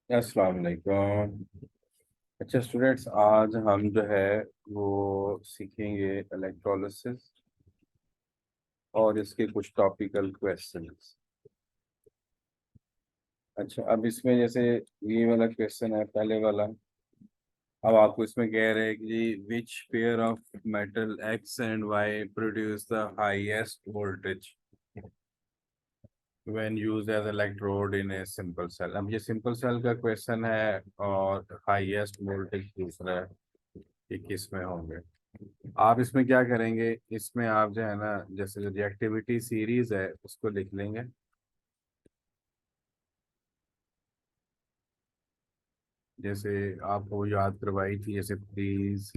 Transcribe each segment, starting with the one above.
अस्सलाम वालेकुम। अच्छा स्टूडेंट्स, आज हम जो है वो सीखेंगे इलेक्ट्रोलिसिस और इसके कुछ टॉपिकल क्वेश्चंस। अच्छा, अब इसमें जैसे ये वाला क्वेश्चन है पहले वाला। अब आपको इसमें कह रहे हैं कि which pair of metal X and Y produce the highest voltage when used as electrode in a simple cell. अब ये सिंपल सेल का क्वेश्चन है और हाईएस्ट वोल्टेज पूछ रहा है कि किस में होंगे। आप इसमें क्या करेंगे, इसमें आप जो है ना, जैसे जो रिएक्टिविटी सीरीज है उसको लिख लेंगे। जैसे आपको याद करवाई थी, जैसे please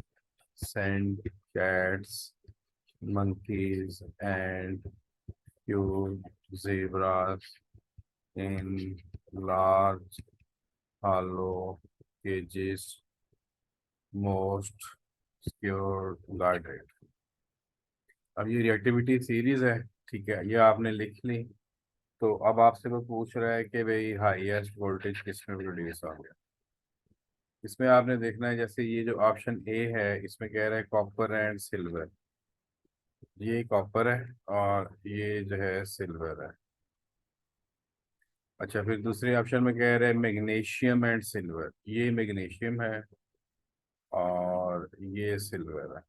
send cats monkeys and few zebras in large hollow cages most secure guarded। अब ये रिएक्टिविटी सीरीज है, ठीक है, ये आपने लिख ली। तो अब आपसे वो पूछ रहा है कि भाई हाईएस्ट वोल्टेज किस में प्रोड्यूस हो गया। इसमें आपने देखना है, जैसे ये जो ऑप्शन ए है इसमें कह रहा है कॉपर एंड सिल्वर। ये कॉपर है और ये जो है सिल्वर है। अच्छा, फिर दूसरे ऑप्शन में कह रहे हैं मैग्नीशियम एंड सिल्वर। ये मैग्नीशियम है और ये सिल्वर है।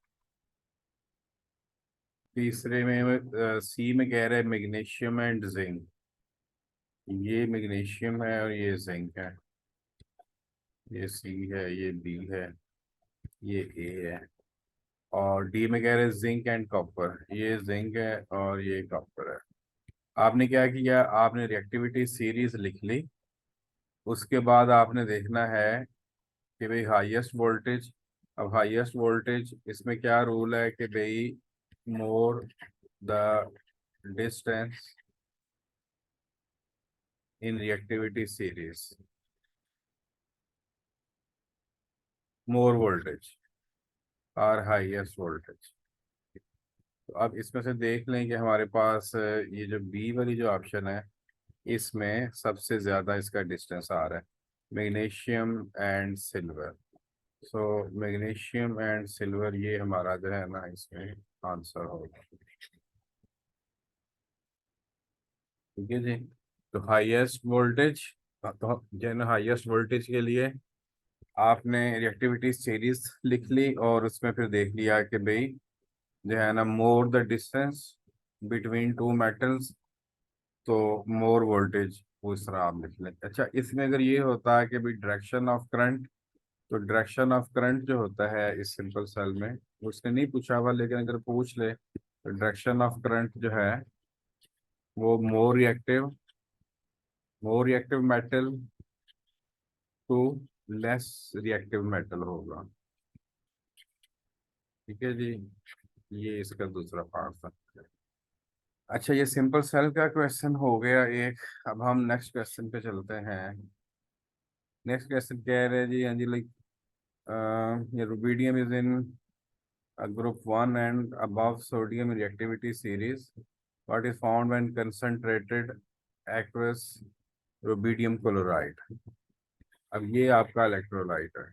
तीसरे में सी में कह रहे हैं मैग्नीशियम एंड जिंक। ये मैग्नीशियम है और ये जिंक है। ये सी है, ये बी है, ये ए है। और डी में कह रहे हैं जिंक एंड कॉपर। ये जिंक है और ये कॉपर है। आपने क्या किया, आपने रिएक्टिविटी सीरीज लिख ली। उसके बाद आपने देखना है कि भाई हाईएस्ट वोल्टेज। अब हाईएस्ट वोल्टेज इसमें क्या रूल है कि भाई more the distance in reactivity series more voltage और हाईएस्ट वोल्टेज। तो अब इसमें से देख लें कि हमारे पास ये जो बी वाली जो ऑप्शन है इसमें सबसे ज़्यादा इसका डिस्टेंस आ रहा है, magnesium and silver. So magnesium and silver ये हमारा जो है ना इसमें आंसर होगा। ठीक है जी। तो हाईएस्ट वोल्टेज, तो जो है ना हाईएस्ट वोल्टेज के लिए आपने रिएक्टिविटी सीरीज लिख ली और उसमें फिर देख लिया कि भाई जो है ना more the distance between two metals, तो मोर वोल्टेज वो इस तरह आप लिख लें। अच्छा, इसमें अगर ये होता है कि भाई डायरेक्शन ऑफ करंट, तो डायरेक्शन ऑफ करंट जो होता है इस सिंपल सेल में, उसने नहीं पूछा हुआ लेकिन अगर पूछ ले तो डायरेक्शन ऑफ करंट जो है वो more reactive metal to less reactive metal होगा। ठीक है जी, ये इसका दूसरा पार्ट था। अच्छा, ये सिंपल सेल का क्वेश्चन हो गया एक। अब हम नेक्स्ट क्वेश्चन पे चलते हैं। नेक्स्ट क्वेश्चन कह रहे हैं जी, हाँ जी, लाइक ये rubidium is in group one and above sodium reactivity series, what is found when concentrated aqueous rubidium chloride। अब ये आपका इलेक्ट्रोलाइट है।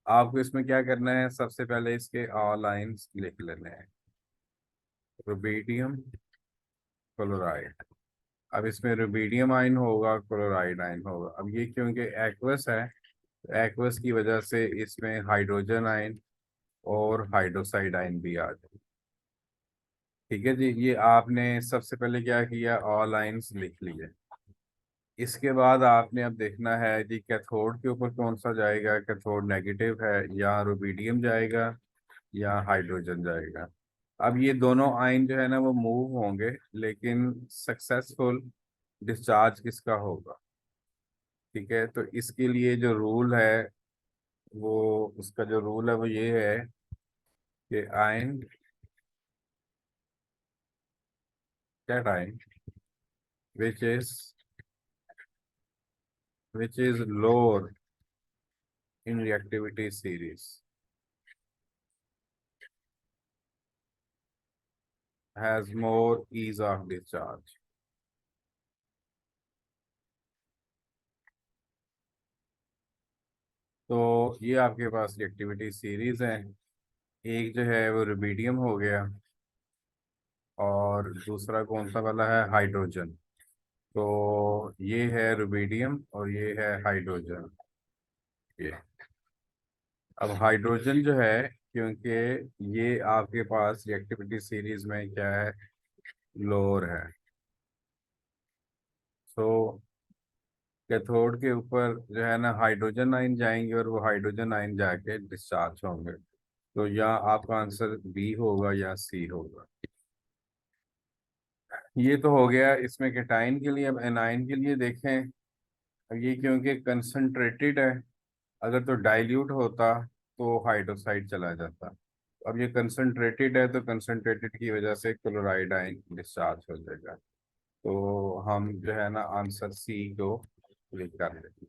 आपको इसमें क्या करना है, सबसे पहले इसके ऑल आइंस लिख लेने हैं। Rubidium chloride. अब इसमें रुबीडियम आयन होगा, क्लोराइड आयन होगा। अब ये क्योंकि एक्वस है, एक्वस की वजह से इसमें हाइड्रोजन आयन और हाइड्रोक्साइड आयन भी आ जाए। ठीक है जी, ये आपने सबसे पहले क्या किया, ऑल आइंस लिख लिए। इसके बाद आपने अब देखना है जी कैथोड के ऊपर कौन सा जाएगा। कैथोड नेगेटिव है, या रुबीडियम जाएगा या हाइड्रोजन जाएगा। अब ये दोनों आयन जो है ना वो मूव होंगे, लेकिन सक्सेसफुल डिस्चार्ज किसका होगा। ठीक है, तो इसके लिए जो रूल है, वो उसका जो रूल है वो ये है कि ion, that ion which is lower in reactivity series has more ease of discharge। तो ये आपके पास रिएक्टिविटी सीरीज है। एक जो है वो रुबिडियम हो गया, और दूसरा कौन सा वाला है, हाइड्रोजन। तो ये है रुबिडियम और ये है हाइड्रोजन। ये अब हाइड्रोजन जो है, क्योंकि ये आपके पास रिएक्टिविटी सीरीज में क्या है, लोअर है। तो कैथोड के ऊपर जो है ना हाइड्रोजन आयन जाएंगे और वो हाइड्रोजन आयन जाके डिस्चार्ज होंगे। तो या आपका आंसर बी होगा या सी होगा। ये तो हो गया इसमें कैटाइन के लिए। अब एनाइन के लिए देखें। अब ये क्योंकि कंसंट्रेटेड है, अगर तो डाइल्यूट होता तो हाइड्रोक्साइड चला जाता। अब ये कंसंट्रेटेड है तो कंसंट्रेटेड की वजह से क्लोराइड आयन डिस्चार्ज हो जाएगा। तो हम जो है ना आंसर सी को क्लिक कर देंगे।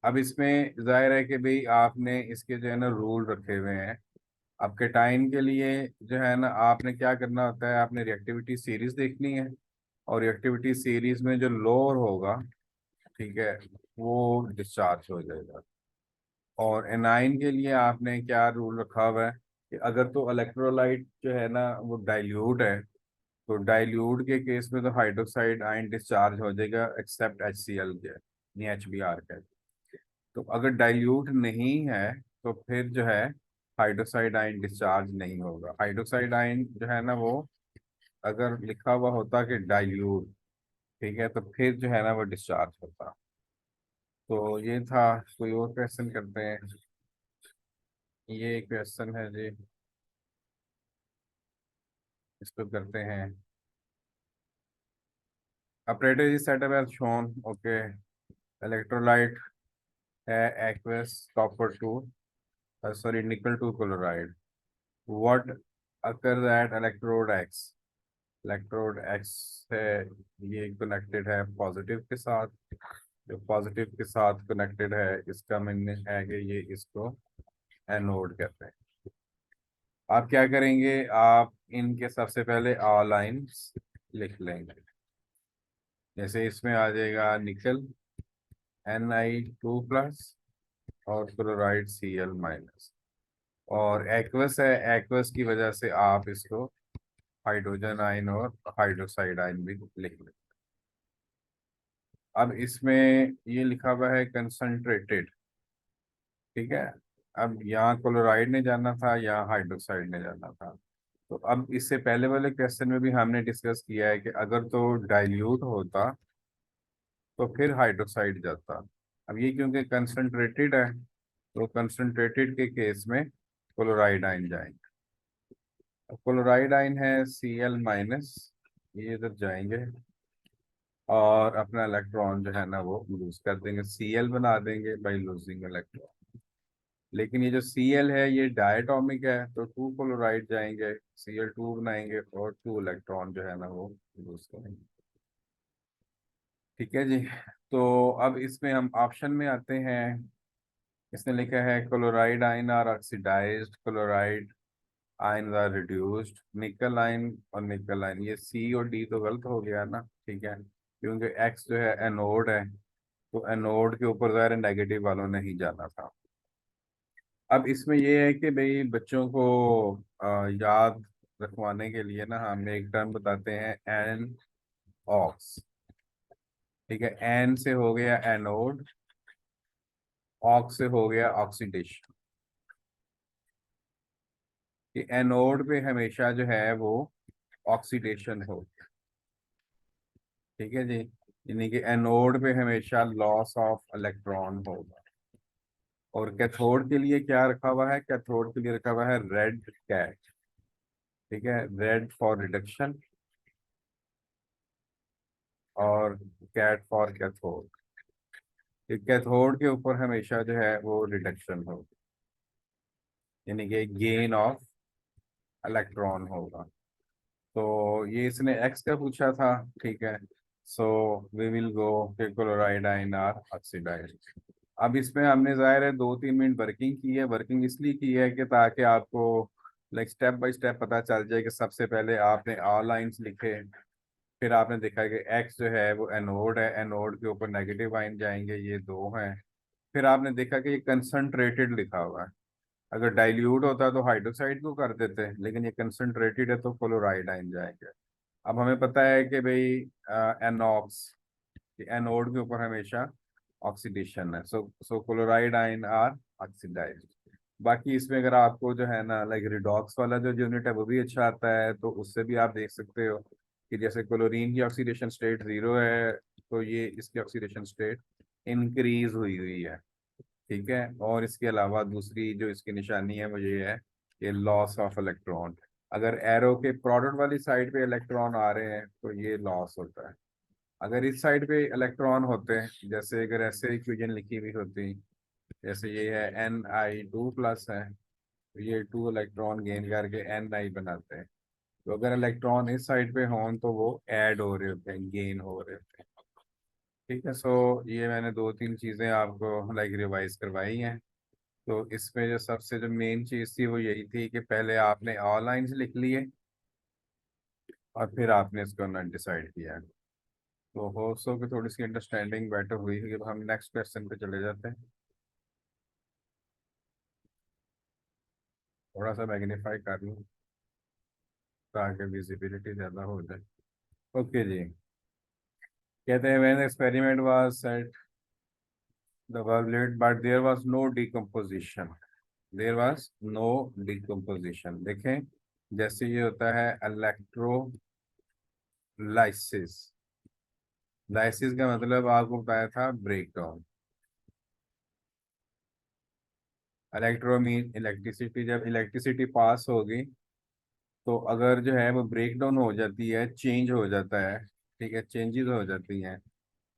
अब इसमें जाहिर है कि भाई आपने इसके जो है ना रूल रखे हुए हैं। अब कैटाइन के लिए जो है ना आपने क्या करना होता है, आपने रिएक्टिविटी सीरीज देखनी है, और रिएक्टिविटी सीरीज में जो लोअर होगा, ठीक है, वो डिस्चार्ज हो जाएगा। और एनाइन के लिए आपने क्या रूल रखा हुआ है कि अगर तो इलेक्ट्रोलाइट जो है ना वो डाइल्यूट है, तो डाइल्यूट के केस में तो हाइड्रोक्साइड आयन डिस्चार्ज हो जाएगा एक्सेप्ट HCl के, यानी HBr के। तो अगर डाइल्यूट नहीं है तो फिर जो है हाइड्रोक्साइड आयन डिस्चार्ज नहीं होगा। हाइड्रोक्साइड आयन जो है ना वो अगर लिखा हुआ होता कि डाइल्यूट, ठीक है, तो फिर जो है ना वो डिस्चार्ज होता। तो ये था। कोई और क्वेश्चन करते हैं। ये क्वेश्चन है जी, इसको करते हैं। Operator is setup as shown. Okay. Electrolyte है aqueous copper two, sorry nickel two chloride. What occur that electrode X. Electrode X है, ये कनेक्टेड है पॉजिटिव के साथ। जो पॉजिटिव के साथ कनेक्टेड है इसका मीनिंग है कि ये इसको एनोड कहते हैं। आप क्या करेंगे, आप इनके सबसे पहले ऑल लाइंस लिख लेंगे। जैसे इसमें आ जाएगा निकल Na2+, और क्लोराइड Cl-। और एक्वस है, एक्वस की वजह से आप इसको हाइड्रोजन आयन और हाइड्रोक्साइड आयन भी लिख लें। अब इसमें ये लिखा हुआ है कंसंट्रेटेड, ठीक है। अब यहाँ क्लोराइड ने जाना था, यहाँ हाइड्रोक्साइड ने जाना था। तो अब इससे पहले वाले क्वेश्चन में भी हमने डिस्कस किया है कि अगर तो डाइल्यूट होता तो फिर हाइड्रोक्साइड जाता। अब ये क्योंकि कंसंट्रेटेड है, तो कंसंट्रेटेड के केस में क्लोराइड आयन जाएंगे। अब क्लोराइड आयन है Cl-, ये इधर जाएंगे और अपना इलेक्ट्रॉन जो है ना वो लूज कर देंगे, Cl बना देंगे बाई लूजिंग इलेक्ट्रॉन। लेकिन ये जो Cl है ये डायटोमिक है, तो टू क्लोराइड जाएंगे, Cl2 बनाएंगे और टू इलेक्ट्रॉन जो है ना वो लूज करेंगे। ठीक है जी। तो अब इसमें हम ऑप्शन में आते हैं। इसने लिखा है chloride ion are oxidised, chloride ion are reduced, nickel ion और निकल आयन। ये सी और डी तो गलत हो गया ना, ठीक है, क्योंकि एक्स जो है एनोड है, तो एनोड के ऊर ज़ाहिर नेगेटिव वालों ने ही जाना था। अब इसमें ये है कि भाई बच्चों को याद रखवाने के लिए ना हम एक टर्म बताते हैं, एन ऑक्स। ठीक है, एन से हो गया एनोड, ऑक्स से हो गया ऑक्सीडेशन। कि एनोड पे हमेशा जो है वो ऑक्सीडेशन हो, ठीक है जी, यानी कि एनोड पे हमेशा लॉस ऑफ इलेक्ट्रॉन होगा। और कैथोड के लिए क्या रखा हुआ है, कैथोड के लिए रखा हुआ है रेड कैट। ठीक है, रेड फॉर रिडक्शन और कैट फॉर कैथोड। कैथोड के ऊपर हमेशा जो है वो रिडक्शन होगी, यानी कि गेन ऑफ इलेक्ट्रॉन होगा। तो ये इसने एक्स का पूछा था, ठीक है। सो वी विल गो के क्लोराइड आयन आर ऑक्सीडाइज्ड। अब इसमें हमने जाहिर है 2-3 मिनट वर्किंग की है। वर्किंग इसलिए की है कि ताकि आपको लाइक स्टेप बाय स्टेप पता चल जाए कि सबसे पहले आपने ऑल लाइंस लिखे, फिर आपने देखा कि एक्स जो है वो एनोड है, एनोड के ऊपर नेगेटिव आयन जाएंगे, ये दो हैं। फिर आपने देखा कि ये कंसंट्रेटेड लिखा हुआ है। अगर डाइल्यूट होता तो हाइड्रोक्साइड को कर देते, लेकिन ये कंसंट्रेटेड है तो क्लोराइड आइन जाएंगे। अब हमें पता है कि भाई एनॉक्स, एनोड के ऊपर हमेशा ऑक्सीडेशन है, सो क्लोराइड आइन आर ऑक्सीडाइज्ड। बाकी इसमें अगर आपको जो है ना लाइक रिडॉक्स वाला जो यूनिट है वो भी अच्छा आता है, तो उससे भी आप देख सकते हो कि जैसे क्लोरीन की ऑक्सीडेशन स्टेट 0 है, तो ये इसकी ऑक्सीडेशन स्टेट इंक्रीज हुई हुई है। ठीक है, और इसके अलावा दूसरी जो इसकी निशानी है वो ये है, ये लॉस ऑफ इलेक्ट्रॉन। अगर एरो के प्रोडक्ट वाली साइड पे इलेक्ट्रॉन आ रहे हैं तो ये लॉस होता है। अगर इस साइड पे इलेक्ट्रॉन होते हैं, जैसे अगर ऐसे इक्वेशन लिखी हुई होती, जैसे ये है Ni2+ है, तो ये 2 इलेक्ट्रॉन गेन करके Ni बनाते हैं। तो अगर इलेक्ट्रॉन इस साइड पे हों तो वो ऐड हो रहे होते हैं, गेन हो रहे होते हैं। ठीक है, सो ये मैंने 2-3 चीज़ें आपको लाइक रिवाइज करवाई हैं। तो इसमें जो सबसे जो मेन चीज़ थी वो यही थी कि पहले आपने ऑल लाइन्स लिख लिए और फिर आपने इसको नॉट डिसाइड किया। तो होप सो कि थोड़ी सी अंडरस्टैंडिंग बेटर हुई है। अब हम नेक्स्ट क्वेश्चन पे चले जाते हैं। थोड़ा सा मैग्नीफाई कर लूँ ताकि विजिबिलिटी ज़्यादा हो जाए। ओके जी, कहते हैं when experiment was set the valve lit but there was no decomposition, there was no decomposition। देखें, जैसे ये होता है इलेक्ट्रोलाइसिस, लाइसिस का मतलब आपको बताया था break down. Electro mean electricity, जब इलेक्ट्रिसिटी पास होगी तो अगर जो है वो ब्रेक डाउन हो जाती है, चेंज हो जाता है, ठीक है, चेंजेस हो जाती हैं,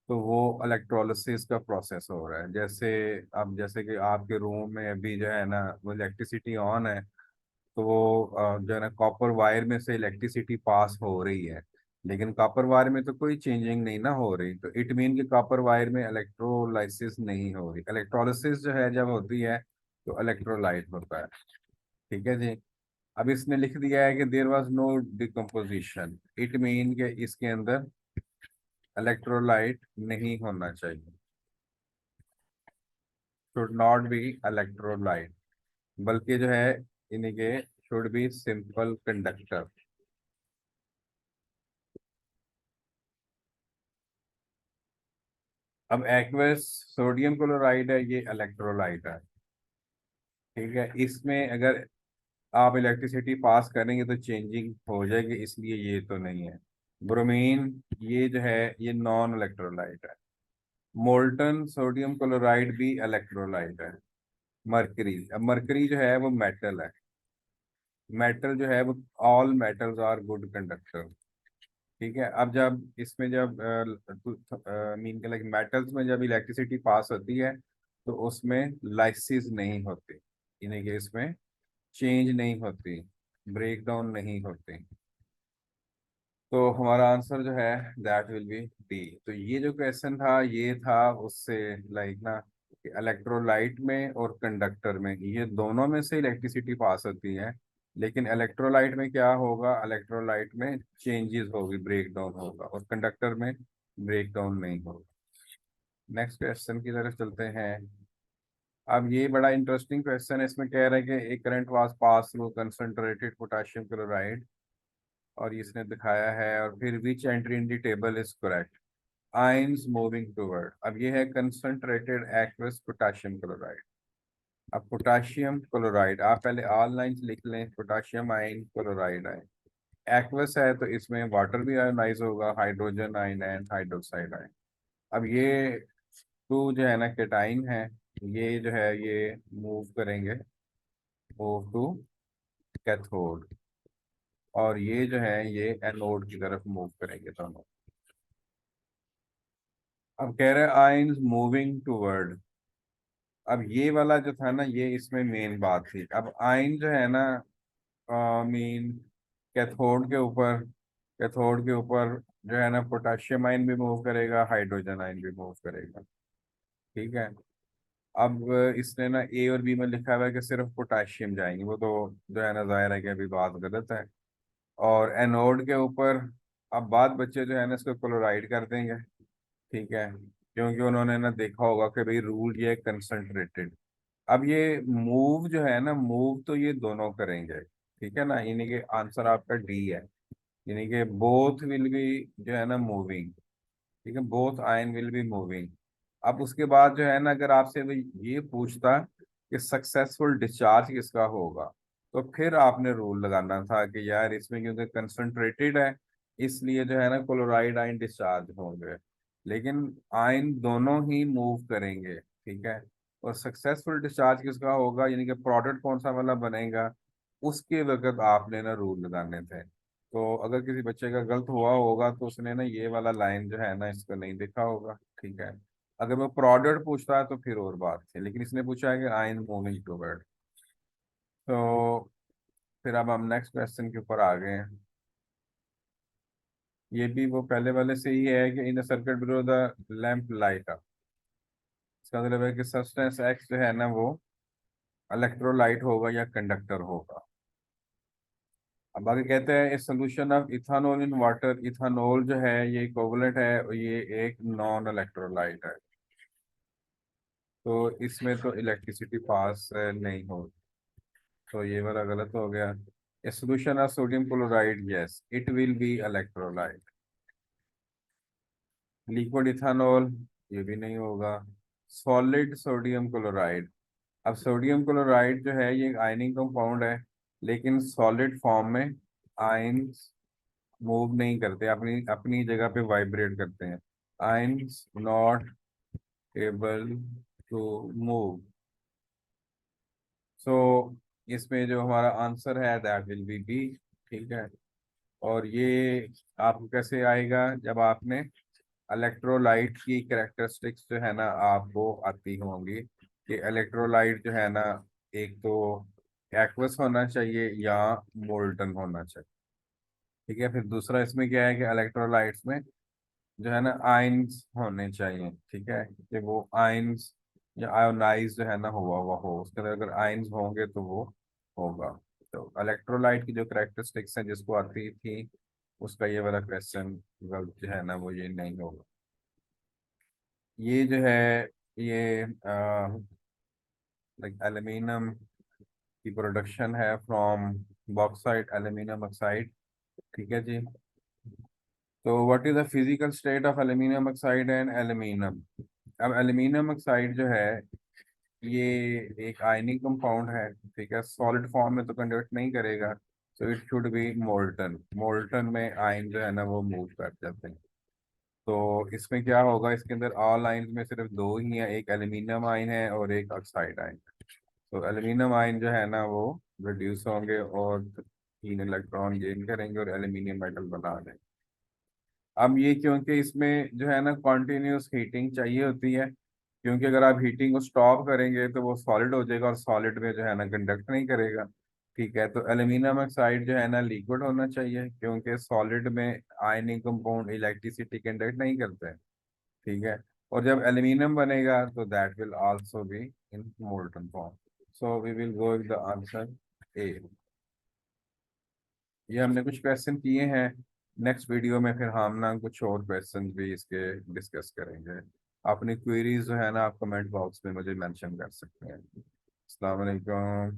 तो वो इलेक्ट्रोलिसिस का प्रोसेस हो रहा है। जैसे अब जैसे कि आपके रूम में अभी जो है ना वो इलेक्ट्रिसिटी ऑन है, तो वो जो है ना कॉपर वायर में से इलेक्ट्रिसिटी पास हो रही है, लेकिन कॉपर वायर में तो कोई चेंजिंग नहीं ना हो रही, तो इट मीन कि कॉपर वायर में इलेक्ट्रोलाइसिस नहीं हो रही। इलेक्ट्रोलिसिस जो है जब होती है तो इलेक्ट्रोलाइट होता है। ठीक है जी। अब इसने लिख दिया है कि there was no decomposition, it mean के इसके अंदर इलेक्ट्रोलाइट नहीं होना चाहिए, शुड नॉट बी इलेक्ट्रोलाइट, बल्कि जो है इनके शुड बी सिंपल कंडक्टर। अब एक्वस सोडियम क्लोराइड है, ये इलेक्ट्रोलाइट है। ठीक है, इसमें अगर आप इलेक्ट्रिसिटी पास करेंगे तो चेंजिंग हो जाएगी, इसलिए ये तो नहीं है। ब्रोमीन, ये जो है ये नॉन इलेक्ट्रोलाइट है। मोल्टन सोडियम क्लोराइड भी इलेक्ट्रोलाइट है। मरकरी, अब मरकरी जो है वो मेटल है। मेटल जो है वो, all metals are good conductor. ठीक है, अब जब इसमें जब मीन के लाइक मेटल्स में जब इलेक्ट्रिसिटी पास होती है तो उसमें लाइसिस नहीं होती, यानी कि इसमें चेंज नहीं होती, ब्रेक डाउन नहीं होती। तो हमारा आंसर जो है दैट विल बी डी। तो ये जो क्वेश्चन था ये था उससे लाइक ना कि इलेक्ट्रोलाइट में और कंडक्टर में, ये दोनों में से इलेक्ट्रिसिटी पास होती है, लेकिन इलेक्ट्रोलाइट में क्या होगा, इलेक्ट्रोलाइट में चेंजेस होगी, ब्रेक डाउन होगा, और कंडक्टर में ब्रेक डाउन नहीं होगा। नेक्स्ट क्वेश्चन की तरफ चलते हैं। अब ये बड़ा इंटरेस्टिंग क्वेश्चन है, इसमें कह रहे हैं कि एक current was pass through concentrated potassium chloride, और इसने दिखाया है, और फिर which entry in the table is correct, ions moving toward. अब ये है कंसंट्रेटेड एक्वस पोटेशियम क्लोराइड। अब पोटेशियम क्लोराइड आप पहले ऑल लाइंस लिख लें, potassium ion chloride ion. Aqueous है तो इसमें वाटर भी आयोनाइज होगा, hydrogen ion and hydroxide ion. अब ये टू जो है ना केटाइन है, ये जो है ये मूव करेंगे, मूव टू कैथोड, और ये जो है ये एनोड की तरफ मूव करेंगे दोनों। अब कह रहे हैं आयंस मूविंग टूवर्ड। अब ये वाला जो था ना ये इसमें मेन बात थी। अब आयन जो है ना मीन कैथोड के ऊपर, कैथोड के ऊपर जो है ना पोटेशियम आयन भी मूव करेगा, हाइड्रोजन आयन भी मूव करेगा। ठीक है, अब इसने ना ए और बी में लिखा हुआ है कि सिर्फ पोटेशियम जाएंगे, वो तो जो है ना जाहिर है कि अभी बात गलत है। और एनोड के ऊपर अब बाद बच्चे जो है ना इसको क्लोराइड कर देंगे। ठीक है, क्योंकि उन्होंने ना देखा होगा कि भाई रूल ये कंसंट्रेटेड। अब ये मूव जो है ना, मूव तो ये दोनों करेंगे, ठीक है ना, यानी कि आंसर आपका डी है। यानी कि बोथ विल बी जो है ना मूविंग, ठीक है, both ion will be moving. अब उसके बाद जो है ना, अगर आपसे वो ये पूछता कि सक्सेसफुल डिस्चार्ज किसका होगा, तो फिर आपने रूल लगाना था कि यार इसमें क्योंकि कंसंट्रेटेड है, इसलिए जो है ना क्लोराइड आयन डिस्चार्ज होंगे। लेकिन आयन दोनों ही मूव करेंगे, ठीक है। और सक्सेसफुल डिस्चार्ज किसका होगा, यानी कि प्रोडक्ट कौन सा वाला बनेगा, उसके वक्त आपने ना रूल लगाने थे। तो अगर किसी बच्चे का गलत हुआ होगा तो उसने ना ये वाला लाइन जो है ना इसको नहीं देखा होगा, ठीक है। अगर वो प्रोडक्ट पूछता है तो फिर और बात है, लेकिन इसने पूछा है कि आइन मूविंग टूवर्ड। तो फिर अब हम नेक्स्ट क्वेश्चन के ऊपर आ गए हैं। ये भी वो पहले वाले से ही है कि in circuit below the lamp light. इसका मतलब है कि सब्सटेंस एक्स जो है ना वो इलेक्ट्रोलाइट होगा या कंडक्टर होगा। अब आगे कहते हैं इस solution of ethanol in water, ethanol जो है ये इक्विवेलेंट है और ये एक नॉन इलेक्ट्रोलाइट है। तो इसमें तो इलेक्ट्रिसिटी पास नहीं हो, तो ये वाला गलत हो गया। A solution of sodium chloride, yes it will be electrolyte. Liquid ethanol, ये भी नहीं होगा। सॉलिड सोडियम क्लोराइड, अब सोडियम क्लोराइड जो है ये आयनिंग कंपाउंड है, लेकिन सॉलिड फॉर्म में आयंस मूव नहीं करते, अपनी अपनी जगह पे वाइब्रेट करते हैं। Ions not able to move. So इसमें जो हमारा आंसर है दैट विल बी बी, ठीक है। और ये आपको कैसे आएगा, जब आपने इलेक्ट्रोलाइट की कैरेक्टरिस्टिक्स जो है ना आपको आती होंगी कि इलेक्ट्रोलाइट जो है ना एक तो एक्वस होना चाहिए या मोल्टन होना चाहिए, ठीक है। फिर दूसरा इसमें क्या है कि इलेक्ट्रोलाइट्स में जो है ना आयंस होने चाहिए, ठीक है, कि वो आयंस या आयोनाइज जो है ना हुआ हुआ हो, उसके अंदर अगर आयंस होंगे तो वो होगा। तो इलेक्ट्रोलाइट की जो करेक्टरिस्टिक्स हैं जिसको आती थी, उसका ये वाला क्वेश्चन गलत जो है ना वो ये नहीं होगा। ये जो है ये लाइक एल्यूमिनियम की प्रोडक्शन है फ्रॉम बॉक्साइट एल्यूमिनियम ऑक्साइड, ठीक है जी। तो what is the physical state of aluminium oxide and aluminium. अब एल्यूमिनियम ऑक्साइड जो है ये एक आयनिक कंपाउंड है, ठीक है, सॉलिड फॉर्म में तो कंडक्ट नहीं करेगा, तो it should be molten. Molten में आयन जो है ना वो मूव कर जाते हैं। तो इसमें क्या होगा, इसके अंदर ऑल आयन में सिर्फ दो ही हैं, एक एल्यूमिनियम आयन है और एक ऑक्साइड आयन। तो एल्यूमिनियम आयन जो है ना वो रिड्यूस होंगे और 3 इलेक्ट्रॉन गेन करेंगे और एल्यूमिनियम मेटल बना देंगे। अब ये क्योंकि इसमें जो है ना कॉन्टिन्यूस हीटिंग चाहिए होती है, क्योंकि अगर आप हीटिंग को स्टॉप करेंगे तो वो सॉलिड हो जाएगा और सॉलिड में जो है ना कंडक्ट नहीं करेगा, ठीक है। तो एल्यूमिनियम ऑक्साइड जो है ना लिक्विड होना चाहिए, क्योंकि सॉलिड में आयनिक कंपाउंड इलेक्ट्रिसिटी कंडक्ट नहीं करते हैं, ठीक है। और जब एल्यूमिनियम बनेगा तो that will also be in molten form. So we will go with the answer A. ये हमने कुछ क्वेश्चन किए हैं, नेक्स्ट वीडियो में फिर हम ना कुछ और क्वेश्चन भी इसके डिस्कस करेंगे। अपनी क्वेरीज जो है ना आप कमेंट बॉक्स में मुझे मेंशन कर सकते हैं। अस्सलाम वालेकुम।